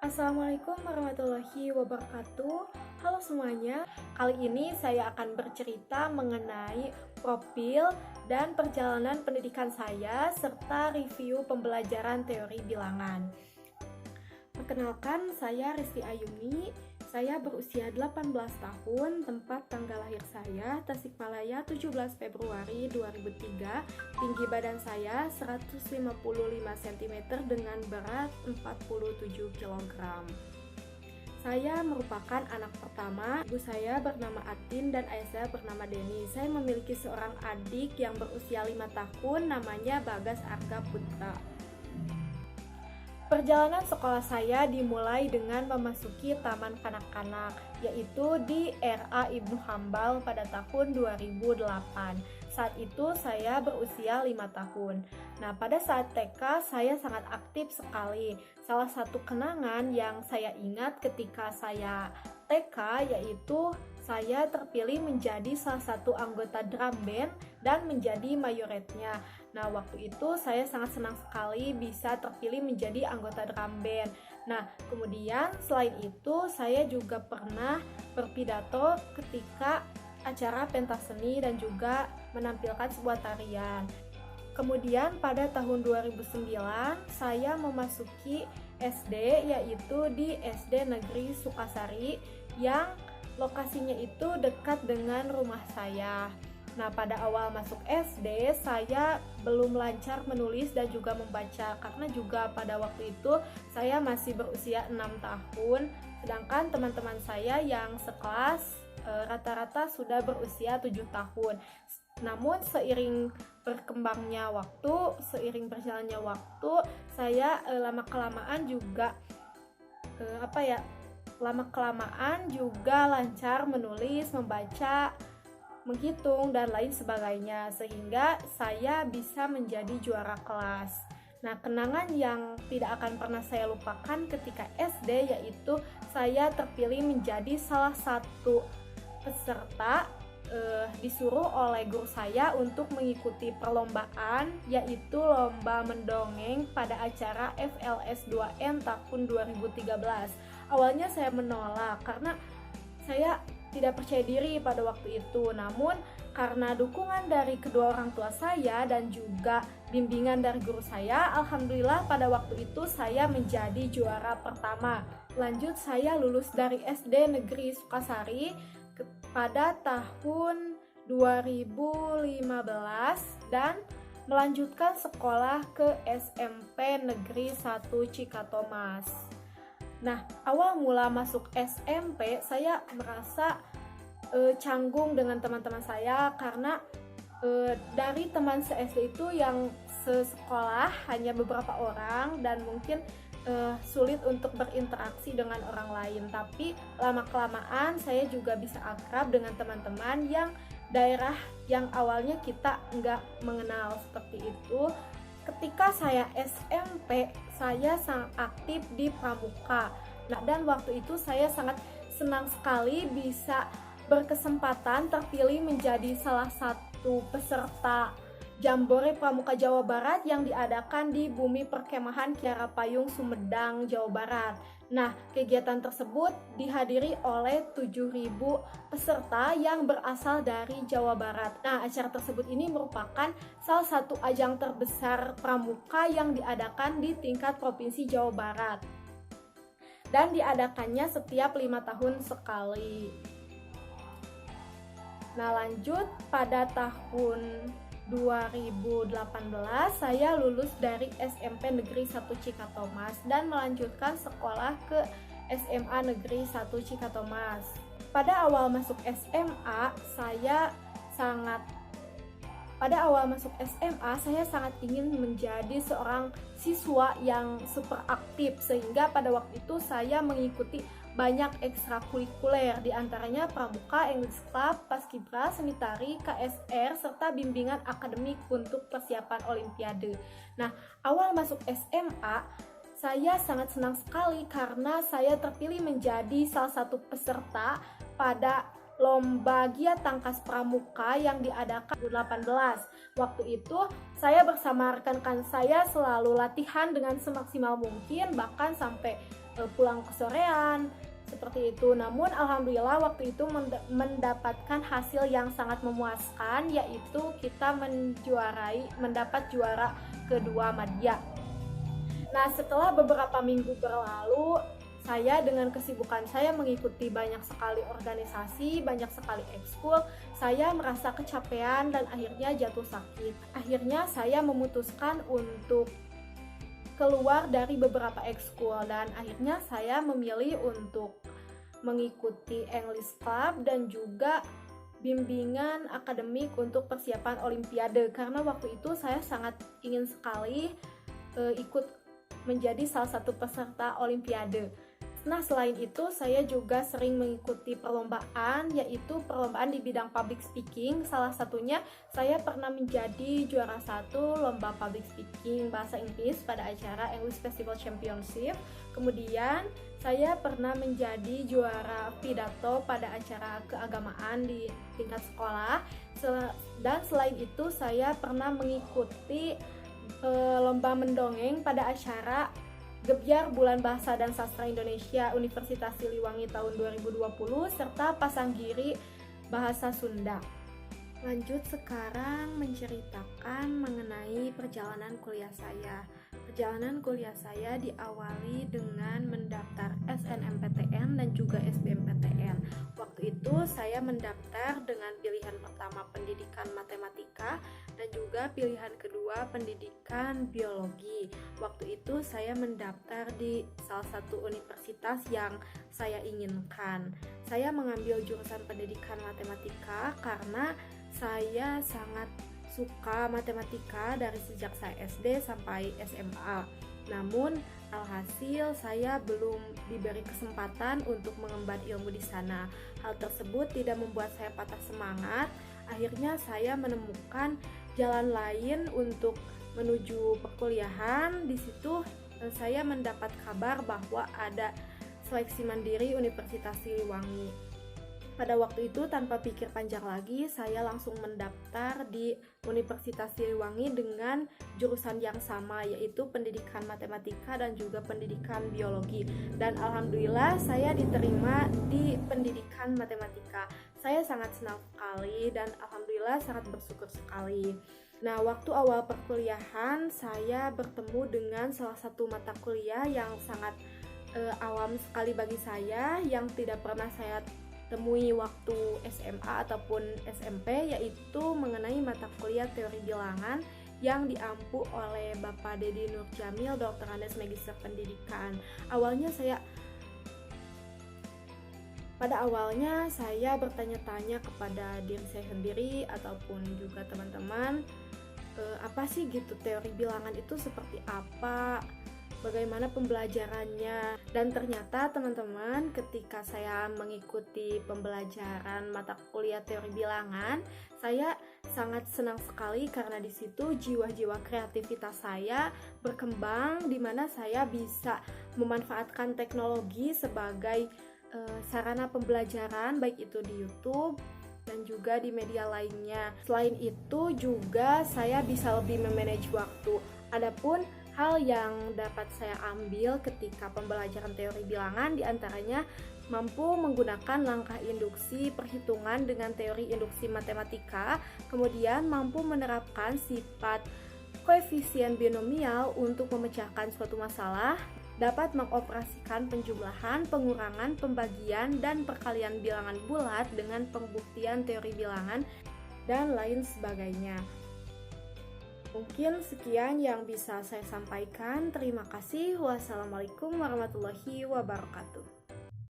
Assalamualaikum warahmatullahi wabarakatuh. Halo semuanya, kali ini saya akan bercerita mengenai profil dan perjalanan pendidikan saya serta review pembelajaran teori bilangan. Perkenalkan, saya Risti Ayumi. Saya berusia 18 tahun, tempat tanggal lahir saya Tasikmalaya 17 Februari 2003. Tinggi badan saya 155 cm dengan berat 47 kg. Saya merupakan anak pertama. Ibu saya bernama Atin dan ayah saya bernama Denny. Saya memiliki seorang adik yang berusia 5 tahun, namanya Bagas Arga Putra. Perjalanan sekolah saya dimulai dengan memasuki taman kanak-kanak, yaitu di RA Ibnu Hambal pada tahun 2008. Saat itu saya berusia 5 tahun. Nah, pada saat TK saya sangat aktif sekali. Salah satu kenangan yang saya ingat ketika saya TK yaitu saya terpilih menjadi salah satu anggota drum band dan menjadi mayoretnya. Nah, waktu itu saya sangat senang sekali bisa terpilih menjadi anggota drum band. Nah, kemudian selain itu saya juga pernah berpidato ketika acara pentas seni dan juga menampilkan sebuah tarian. Kemudian pada tahun 2009 saya memasuki SD, yaitu di SD Negeri Sukasari yang lokasinya itu dekat dengan rumah saya. Nah, pada awal masuk SD, saya belum lancar menulis dan juga membaca karena juga pada waktu itu saya masih berusia 6 tahun, sedangkan teman-teman saya yang sekelas rata-rata sudah berusia 7 tahun. Namun seiring berkembangnya waktu, seiring berjalannya waktu, saya lama-kelamaan juga lama-kelamaan juga lancar menulis, membaca, menghitung, dan lain sebagainya, sehingga saya bisa menjadi juara kelas. Nah, kenangan yang tidak akan pernah saya lupakan ketika SD yaitu saya terpilih menjadi salah satu peserta disuruh oleh guru saya untuk mengikuti perlombaan, yaitu lomba mendongeng pada acara FLS 2N tahun 2013. Awalnya saya menolak karena saya tidak percaya diri pada waktu itu, namun karena dukungan dari kedua orang tua saya dan juga bimbingan dari guru saya, alhamdulillah pada waktu itu saya menjadi juara pertama. Lanjut, saya lulus dari SD Negeri Sukasari pada tahun 2015 dan melanjutkan sekolah ke SMP Negeri 1 Cikatomas. Nah, awal mula masuk SMP, saya merasa canggung dengan teman-teman saya karena dari teman se-SD itu yang sesekolah hanya beberapa orang dan mungkin sulit untuk berinteraksi dengan orang lain. Tapi lama-kelamaan saya juga bisa akrab dengan teman-teman yang daerah yang awalnya kita nggak mengenal seperti itu. Ketika saya SMP, saya sangat aktif di pramuka. Nah, dan waktu itu saya sangat senang sekali bisa berkesempatan terpilih menjadi salah satu peserta Jambore Pramuka Jawa Barat yang diadakan di Bumi Perkemahan Kiara Payung, Sumedang, Jawa Barat. Nah, kegiatan tersebut dihadiri oleh 7.000 peserta yang berasal dari Jawa Barat. Nah, acara tersebut ini merupakan salah satu ajang terbesar pramuka yang diadakan di tingkat Provinsi Jawa Barat. Dan diadakannya setiap 5 tahun sekali. Nah, lanjut pada tahun 2018 saya lulus dari SMP Negeri 1 Cikatomas dan melanjutkan sekolah ke SMA Negeri 1 Cikatomas. Pada awal masuk SMA, saya sangat ingin menjadi seorang siswa yang super aktif, sehingga pada waktu itu saya mengikuti banyak ekstrakurikuler, diantaranya pramuka, English Club, paskibra, seni tari, KSR, serta bimbingan akademik untuk persiapan Olimpiade. Nah, awal masuk SMA, saya sangat senang sekali karena saya terpilih menjadi salah satu peserta pada lomba giat tangkas pramuka yang diadakan 2018. Waktu itu saya bersama rekan-rekan saya selalu latihan dengan semaksimal mungkin, bahkan sampai pulang kesorean seperti itu. Namun alhamdulillah waktu itu mendapatkan hasil yang sangat memuaskan, yaitu kita mendapat juara kedua Madya. Nah, setelah beberapa minggu berlalu, saya dengan kesibukan saya mengikuti banyak sekali organisasi, banyak sekali ekskul, saya merasa kecapean dan akhirnya jatuh sakit. Akhirnya saya memutuskan untuk keluar dari beberapa ekskul dan akhirnya saya memilih untuk mengikuti English Club dan juga bimbingan akademik untuk persiapan Olimpiade, karena waktu itu saya sangat ingin sekali ikut menjadi salah satu peserta Olimpiade. Nah, selain itu saya juga sering mengikuti perlombaan, yaitu perlombaan di bidang public speaking. Salah satunya saya pernah menjadi juara 1 lomba public speaking bahasa Inggris pada acara English Festival Championship. Kemudian saya pernah menjadi juara pidato pada acara keagamaan di tingkat sekolah. Dan selain itu saya pernah mengikuti lomba mendongeng pada acara Gebyar Bulan Bahasa dan Sastra Indonesia Universitas Siliwangi tahun 2020 serta Pasanggiri Bahasa Sunda. Lanjut sekarang menceritakan mengenai perjalanan kuliah saya. Perjalanan kuliah saya diawali dengan mendaftar SNMPTN dan juga SBMPTN. Waktu itu saya mendaftar dengan pilihan pertama pendidikan matematika dan juga pilihan kedua pendidikan biologi. Waktu itu saya mendaftar di salah satu universitas yang saya inginkan. Saya mengambil jurusan pendidikan matematika karena saya sangat suka matematika dari sejak saya SD sampai SMA. Namun alhasil saya belum diberi kesempatan untuk mengemban ilmu di sana. Hal tersebut tidak membuat saya patah semangat. Akhirnya saya menemukan jalan lain untuk menuju perkuliahan. Di situ saya mendapat kabar bahwa ada seleksi mandiri Universitas Siliwangi. Pada waktu itu tanpa pikir panjang lagi, saya langsung mendaftar di Universitas Siliwangi dengan jurusan yang sama, yaitu pendidikan matematika dan juga pendidikan biologi. Dan alhamdulillah saya diterima di pendidikan matematika. Saya sangat senang sekali dan alhamdulillah sangat bersyukur sekali. Nah, waktu awal perkuliahan saya bertemu dengan salah satu mata kuliah yang sangat awam sekali bagi saya, yang tidak pernah saya temui waktu SMA ataupun SMP, yaitu mengenai mata kuliah teori bilangan yang diampu oleh Bapak Dedi Nurjamil, Dr. Andes Magister Pendidikan. Pada awalnya saya bertanya-tanya kepada diri saya sendiri ataupun juga teman-teman, apa sih gitu teori bilangan itu seperti apa? Bagaimana pembelajarannya. Dan ternyata teman-teman, ketika saya mengikuti pembelajaran mata kuliah teori bilangan, saya sangat senang sekali karena di situ jiwa-jiwa kreativitas saya berkembang, di mana saya bisa memanfaatkan teknologi sebagai sarana pembelajaran, baik itu di YouTube dan juga di media lainnya. Selain itu juga saya bisa lebih memanage waktu. Adapun hal yang dapat saya ambil ketika pembelajaran teori bilangan diantaranya mampu menggunakan langkah induksi perhitungan dengan teori induksi matematika, kemudian mampu menerapkan sifat koefisien binomial untuk memecahkan suatu masalah, dapat mengoperasikan penjumlahan, pengurangan, pembagian, dan perkalian bilangan bulat dengan pembuktian teori bilangan, dan lain sebagainya. Mungkin sekian yang bisa saya sampaikan. Terima kasih. Wassalamualaikum warahmatullahi wabarakatuh.